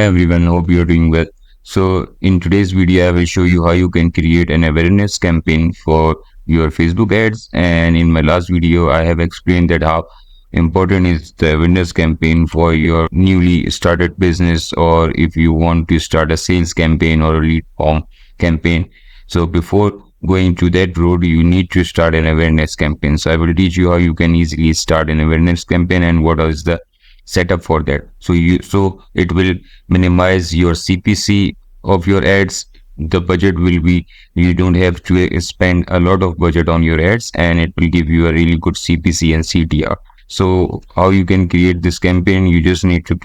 everyone, hope you're doing well. So in today's video, I will show you how you can create an awareness campaign for your Facebook ads. And in my last video, I have explained that how important is the awareness campaign for your newly started business, or if you want to start a sales campaign or a lead form campaign. So before going to that road, you need to start an awareness campaign. So I will teach you how you can easily start an awareness campaign and what is the setup for that. So it will minimize your CPC of your ads. The budget will be, you don't have to spend a lot of budget on your ads, and it will give you a really good CPC and CTR. So how you can create this campaign? You just need to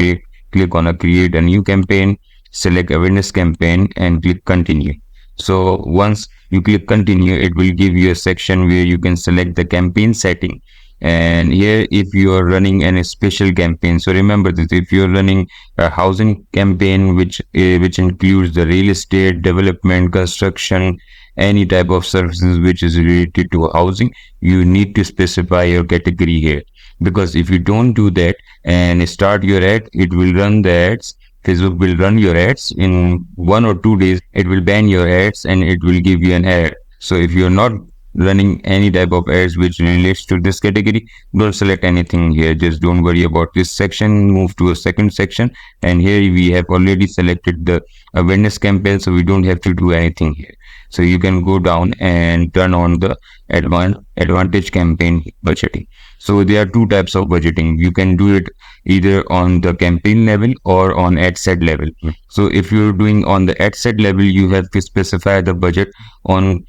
click on a create a new campaign, select awareness campaign, and click continue. So once you click continue, it will give you a section where you can select the campaign setting. And here, if you are running a special campaign, so remember this: if you're running a housing campaign, which includes the real estate development, construction, any type of services which is related to housing, you need to specify your category here. Because if you don't do that and start your ad, it will run the ads. Facebook will run your ads in 1 or 2 days. It will ban your ads and it will give you an error. So if you're not running any type of ads which relates to this category, don't select anything here. Just don't worry about this section. Move to a second section, and here we have already selected the awareness campaign, so we don't have to do anything here. So you can go down and turn on the advantage campaign budgeting. So there are two types of budgeting. You can do it either on the campaign level or on ad set level. So if you're doing on the ad set level, you have to specify the budget on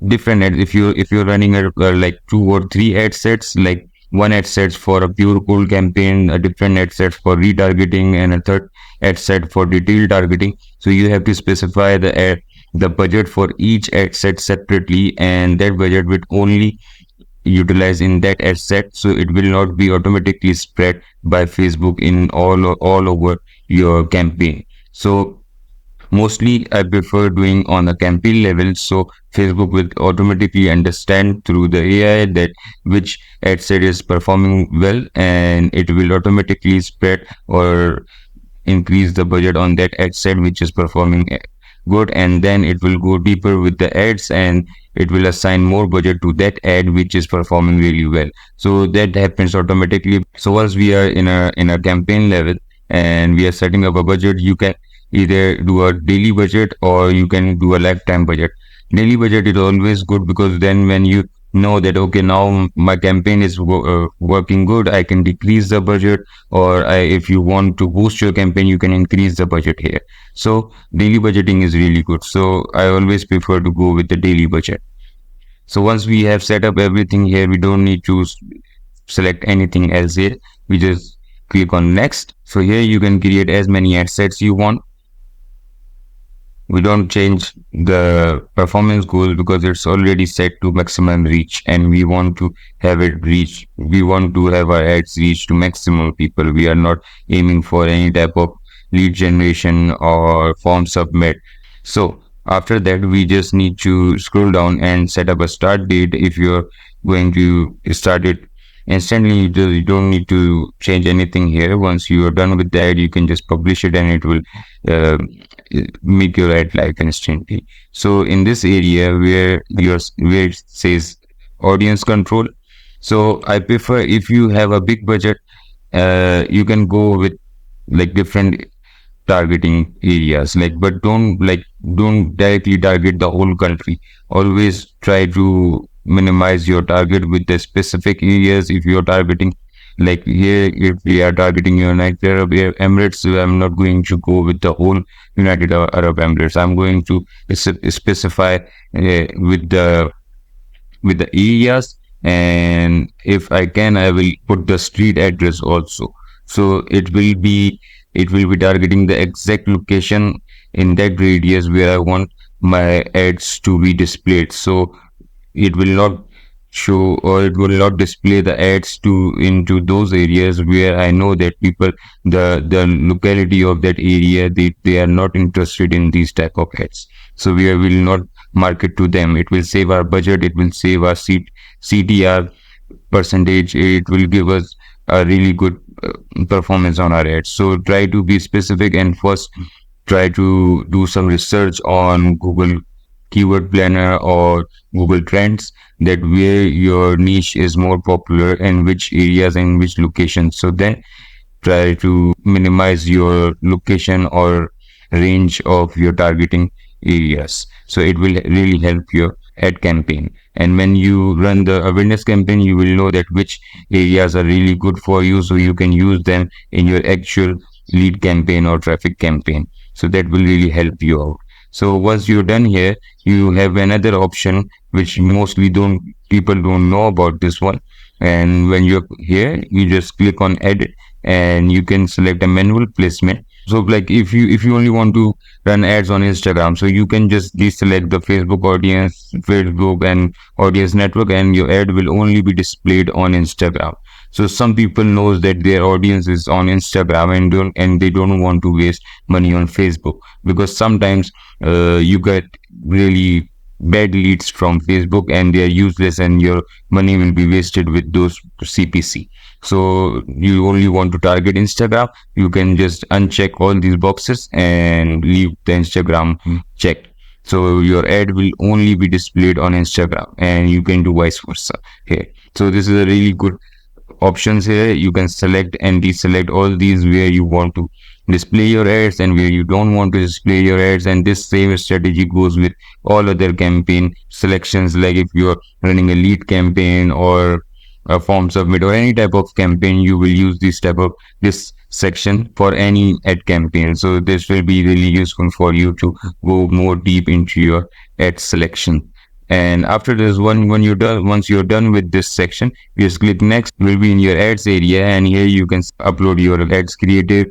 different ads. If you're running like 2 or 3 ad sets, like one ad sets for a pure cold campaign, a different ad set for retargeting, and a third ad set for detailed targeting. So you have to specify the budget for each ad set separately, and that budget will only utilize in that ad set, so it will not be automatically spread by Facebook in all over your campaign. So mostly I prefer doing on a campaign level, so Facebook will automatically understand through the AI that which ad set is performing well, and it will automatically spread or increase the budget on that ad set which is performing good, and then it will go deeper with the ads and it will assign more budget to that ad which is performing really well. So that happens automatically. So once we are in a campaign level and we are setting up a budget, you can either do a daily budget or you can do a lifetime budget. Daily budget is always good, because then when you know that, okay, now my campaign is working good, I can decrease the budget, or if you want to boost your campaign, you can increase the budget here. So daily budgeting is really good. So I always prefer to go with the daily budget. So once we have set up everything here, we don't need to select anything else here. We just click on next. So here you can create as many ad sets you want. We don't change the performance goal because it's already set to maximum reach, and we want to have it reach. We want to have our ads reach to maximum people. We are not aiming for any type of lead generation or form submit. So after that, we just need to scroll down and set up a start date. If you're going to start it instantly, you don't need to change anything here. Once you are done with the ad, you can just publish it and it will uh, make your ad live instantly. So in this area where it says audience control, so I prefer, if you have a big budget, you can go with like different targeting areas, but don't directly target the whole country. Always try to minimize your target with the specific areas. If you're targeting, like here, if we are targeting United Arab Emirates, so I'm not going to go with the whole United Arab Emirates. I'm going to specify with the areas, and if I can, I will put the street address also. So it will be targeting the exact location in that radius where I want my ads to be displayed. So it will not show, or it will not display the ads into those areas where I know that people, the locality of that area, they are not interested in these type of ads. So we will not market to them. It will save our budget. It will save our CTR percentage. It will give us a really good performance on our ads. So try to be specific and first try to do some research on Google Keyword Planner or Google Trends, that where your niche is more popular and which areas and which locations. So then try to minimize your location or range of your targeting areas. So it will really help your ad campaign. And when you run the awareness campaign, you will know that which areas are really good for you. So you can use them in your actual lead campaign or traffic campaign. So that will really help you out. So once you're done here, you have another option which mostly don't people don't know about this one. And when you're here, you just click on edit and you can select a manual placement. So like if you only want to run ads on Instagram, so you can just deselect the Facebook audience, Facebook and audience network, and your ad will only be displayed on Instagram. So some people knows that their audience is on Instagram and they don't want to waste money on Facebook, because sometimes you get really bad leads from Facebook and they are useless and your money will be wasted with those CPC. So you only want to target Instagram, you can just uncheck all these boxes and leave the Instagram checked. So your ad will only be displayed on Instagram and you can do vice versa here. So this is a really good options here. You can select and deselect all these where you want to display your ads and where you don't want to display your ads. And this same strategy goes with all other campaign selections, like if you're running a lead campaign or a form submit or any type of campaign, you will use this section for any ad campaign. So this will be really useful for you to go more deep into your ad selection. And after this one, once you're done with this section, you just click next. Will be in your ads area, and here you can upload your ads creative,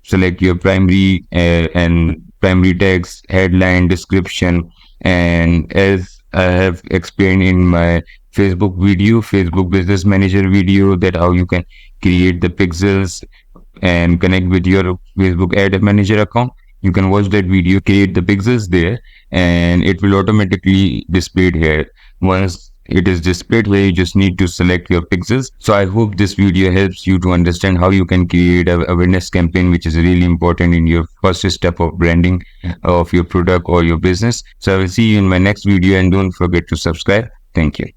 select your primary and primary text, headline, description, and as I have explained in my Facebook Business Manager video, that how you can create the pixels and connect with your Facebook Ad Manager account. You can watch that video, create the pixels there, and it will automatically displayed here. Once it is displayed here, you just need to select your pixels. So I hope this video helps you to understand how you can create a awareness campaign, which is really important in your first step of branding of your product or your business. So I will see you in my next video, and don't forget to subscribe. Thank you.